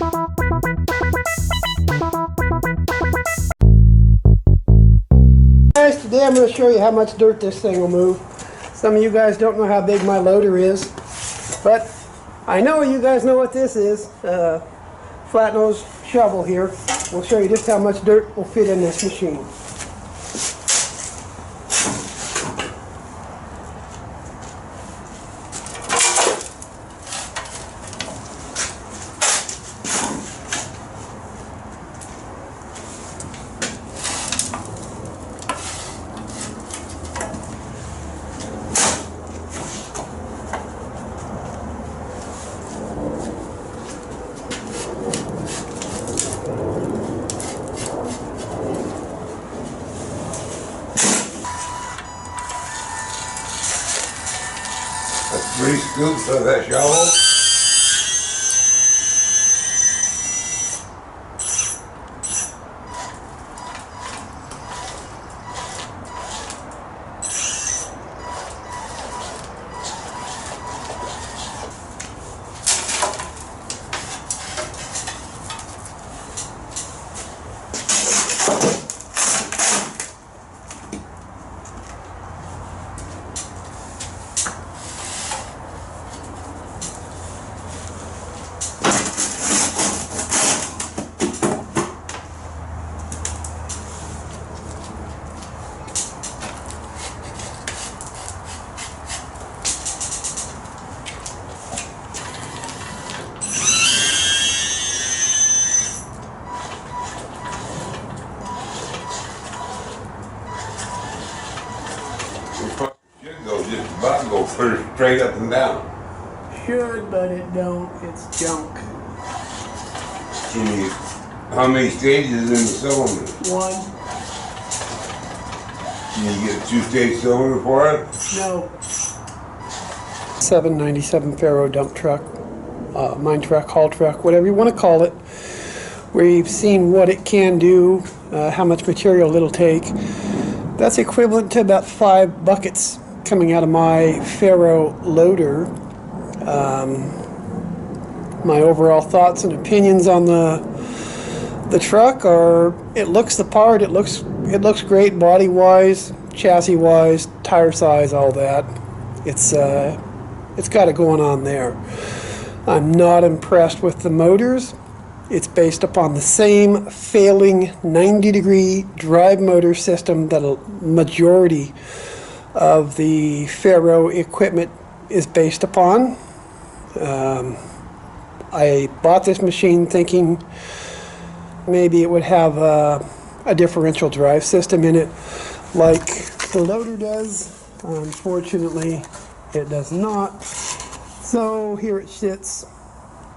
Guys, today I'm going to show you how much dirt this thing will move. Some of you guys don't know how big my loader is, but I know you guys know what this is. Flat nose shovel here. We'll show you just how much dirt will fit in this machine. That's 3 scoops of that shovel. Should go just about go straight up and down. Should, but it don't. It's junk. How many stages in the cylinder? 1. Can you get a 2-stage cylinder for it? No. 797 Faroe dump truck, mine truck, haul truck, whatever you want to call it. We've seen what it can do, how much material it'll take. That's equivalent to about 5 buckets coming out of my Faroe loader. My overall thoughts and opinions on the truck are: it looks the part. It looks great body wise, chassis wise, tire size, all that. It's got it going on there. I'm not impressed with the motors. It's based upon the same failing 90-degree drive motor system that a majority of the Faroe equipment is based upon. I bought this machine thinking maybe it would have a differential drive system in it like the loader does. Unfortunately, it does not. So here it sits.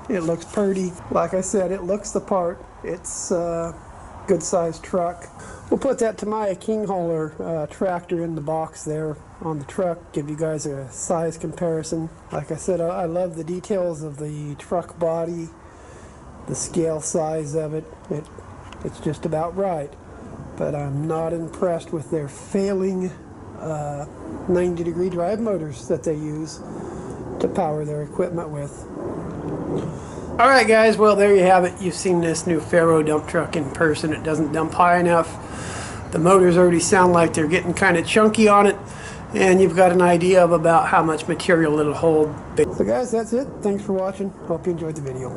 It looks pretty. Like I said, it looks the part. It's a good sized truck. We'll put that to my king hauler tractor in the box there on the truck, give you guys a size comparison. Like I said, I love the details of the truck body, the scale size of it. It's just about right. But I'm not impressed with their failing 90-degree drive motors that they use to power their equipment with. Alright guys, well there you have it. You've seen this new Faroe dump truck in person. It doesn't dump high enough. The motors already sound like they're getting kind of chunky on it. And you've got an idea of about how much material it'll hold. So guys, that's it. Thanks for watching. Hope you enjoyed the video.